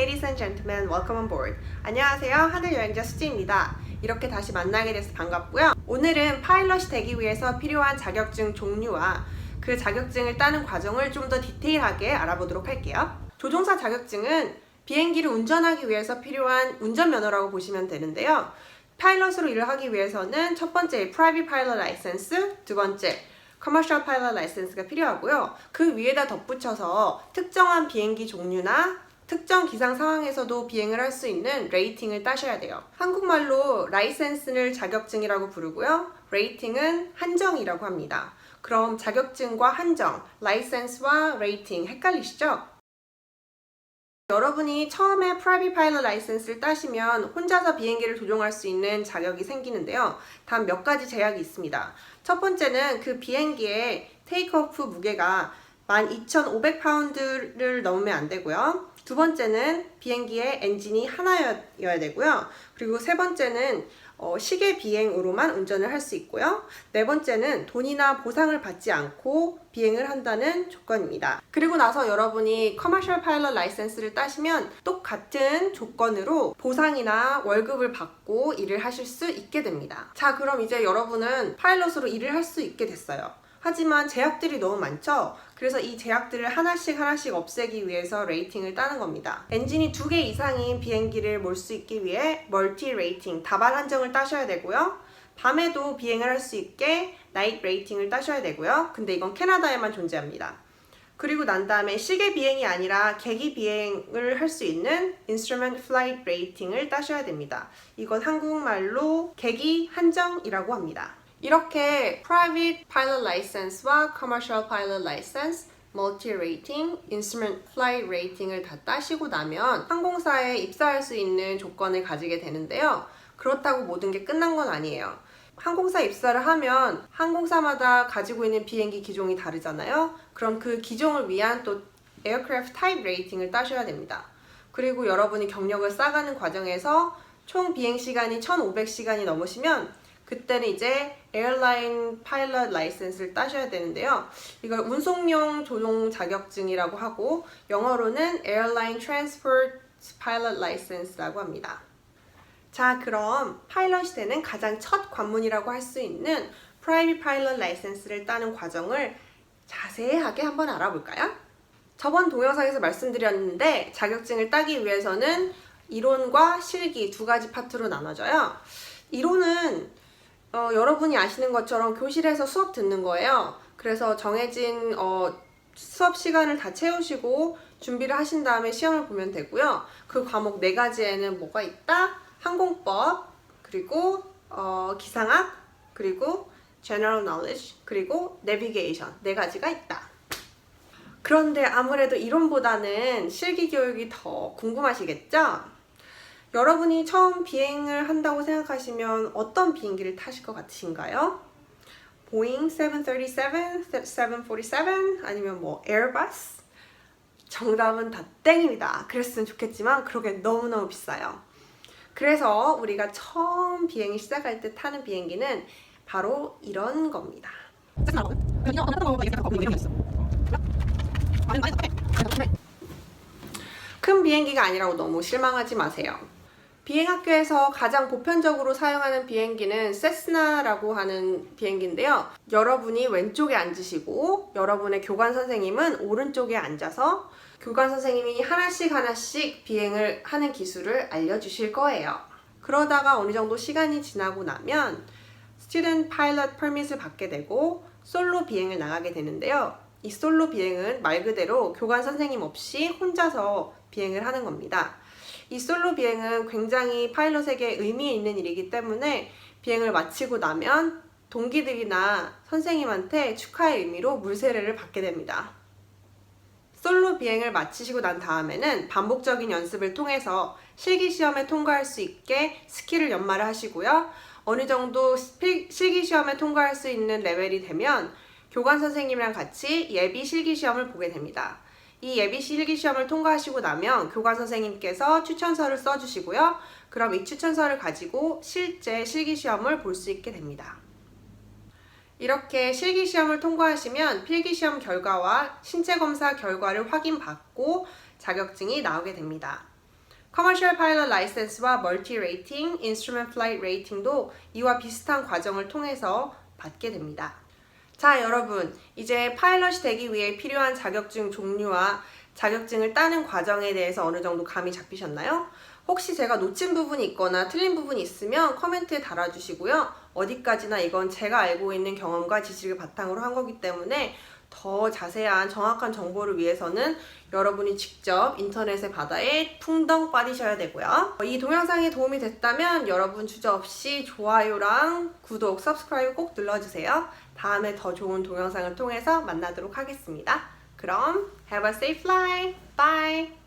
ladies and gentlemen, welcome on board. 안녕하세요, 하늘 여행자 수지입니다. 이렇게 다시 만나게 돼서 반갑고요. 오늘은 파일럿이 되기 위해서 필요한 자격증 종류와 그 자격증을 따는 과정을 좀 더 디테일하게 알아보도록 할게요. 조종사 자격증은 비행기를 운전하기 위해서 필요한 운전면허라고 보시면 되는데요. 파일럿으로 일을 하기 위해서는 첫 번째 Private Pilot License, 두 번째 Commercial Pilot License가 필요하고요. 그 위에다 덧붙여서 특정한 비행기 종류나 특정 기상 상황에서도 비행을 할 수 있는 레이팅을 따셔야 돼요. 한국말로 라이센스를 자격증이라고 부르고요. 레이팅은 한정이라고 합니다. 그럼 자격증과 한정, 라이센스와 레이팅 헷갈리시죠? 여러분이 처음에 Private Pilot License를 따시면 혼자서 비행기를 조종할 수 있는 자격이 생기는데요. 단 몇 가지 제약이 있습니다. 첫 번째는 그 비행기의 테이크오프 무게가 12,500파운드를 넘으면 안 되고요. 두 번째는 비행기의 엔진이 하나여야 되고요. 그리고 세 번째는 시계 비행으로만 운전을 할 수 있고요. 네 번째는 돈이나 보상을 받지 않고 비행을 한다는 조건입니다. 그리고 나서 여러분이 Commercial Pilot License를 따시면 똑같은 조건으로 보상이나 월급을 받고 일을 하실 수 있게 됩니다. 자, 그럼 이제 여러분은 파일럿으로 일을 할 수 있게 됐어요. 하지만 제약들이 너무 많죠? 그래서 이 제약들을 하나씩 없애기 위해서 레이팅을 따는 겁니다. 엔진이 2개 이상인 비행기를 몰 수 있기 위해 멀티 레이팅, 다발 한정을 따셔야 되고요. 밤에도 비행을 할 수 있게 나이트 레이팅을 따셔야 되고요. 근데 이건 캐나다에만 존재합니다. 그리고 난 다음에 시계 비행이 아니라 계기 비행을 할 수 있는 Instrument Flight Rating을 따셔야 됩니다. 이건 한국말로 계기 한정이라고 합니다. 이렇게 Private Pilot License와 Commercial Pilot License, Multi Rating, Instrument Flight Rating을 다 따시고 나면 항공사에 입사할 수 있는 조건을 가지게 되는데요. 그렇다고 모든 게 끝난 건 아니에요. 항공사 입사를 하면 항공사마다 가지고 있는 비행기 기종이 다르잖아요. 그럼 그 기종을 위한 또 Aircraft Type Rating을 따셔야 됩니다. 그리고 여러분이 경력을 쌓아가는 과정에서 총 비행시간이 1,500시간이 넘으시면 그때는 이제 에어라인 파일럿 라이센스를 따셔야 되는데요. 이걸 운송용 조종 자격증이라고 하고 영어로는 Airline Transport Pilot License라고 합니다. 자, 그럼 파일럿이 되는 가장 첫 관문이라고 할 수 있는 Private Pilot License를 따는 과정을 자세하게 한번 알아볼까요? 저번 동영상에서 말씀드렸는데 자격증을 따기 위해서는 이론과 실기 두 가지 파트로 나눠져요. 이론은 여러분이 아시는 것처럼 교실에서 수업 듣는 거예요. 그래서 정해진 수업 시간을 다 채우시고 준비를 하신 다음에 시험을 보면 되고요. 그 과목 4가지에는 뭐가 있다? 항공법, 그리고 기상학, 그리고 General Knowledge, 그리고 Navigation 4가지가 있다. 그런데 아무래도 이론보다는 실기 교육이 더 궁금하시겠죠? 여러분이 처음 비행을 한다고 생각하시면 어떤 비행기를 타실 것 같으신가요? 보잉 737, 747 아니면 뭐 에어버스? 정답은 다 땡입니다. 그랬으면 좋겠지만 그러게 너무너무 비싸요. 그래서 우리가 처음 비행을 시작할 때 타는 비행기는 바로 이런 겁니다. 큰 비행기가 아니라고 너무 실망하지 마세요. 비행학교에서 가장 보편적으로 사용하는 비행기는 세스나라고 하는 비행기인데요. 여러분이 왼쪽에 앉으시고 여러분의 교관 선생님은 오른쪽에 앉아서 교관 선생님이 하나씩 비행을 하는 기술을 알려주실 거예요. 그러다가 어느 정도 시간이 지나고 나면 Student Pilot Permit을 받게 되고 솔로 비행을 나가게 되는데요. 이 솔로 비행은 말 그대로 교관 선생님 없이 혼자서 비행을 하는 겁니다. 이 솔로 비행은 굉장히 파일럿에게 의미 있는 일이기 때문에 비행을 마치고 나면 동기들이나 선생님한테 축하의 의미로 물세례를 받게 됩니다. 솔로 비행을 마치시고 난 다음에는 반복적인 연습을 통해서 실기시험에 통과할 수 있게 스킬을 연마를 하시고요. 어느 정도 실기시험에 통과할 수 있는 레벨이 되면 교관 선생님이랑 같이 예비 실기시험을 보게 됩니다. 이 예비 실기시험을 통과하시고 나면 교관 선생님께서 추천서를 써주시고요. 그럼 이 추천서를 가지고 실제 실기시험을 볼 수 있게 됩니다. 이렇게 실기시험을 통과하시면 필기시험 결과와 신체검사 결과를 확인받고 자격증이 나오게 됩니다. 커머셜 파일럿 라이센스와 멀티 레이팅, 인스트루먼트 플라이트 레이팅도 이와 비슷한 과정을 통해서 받게 됩니다. 자, 여러분, 이제 파일럿이 되기 위해 필요한 자격증 종류와 자격증을 따는 과정에 대해서 어느 정도 감이 잡히셨나요? 혹시 제가 놓친 부분이 있거나 틀린 부분이 있으면 코멘트에 달아주시고요. 어디까지나 이건 제가 알고 있는 경험과 지식을 바탕으로 한 거기 때문에 더 자세한 정확한 정보를 위해서는 여러분이 직접 인터넷의 바다에 풍덩 빠지셔야 되고요. 이 동영상이 도움이 됐다면 여러분 주저없이 좋아요랑 구독, 서브스크라이브 꼭 눌러주세요. 다음에 더 좋은 동영상을 통해서 만나도록 하겠습니다. 그럼 have a safe flight. Bye.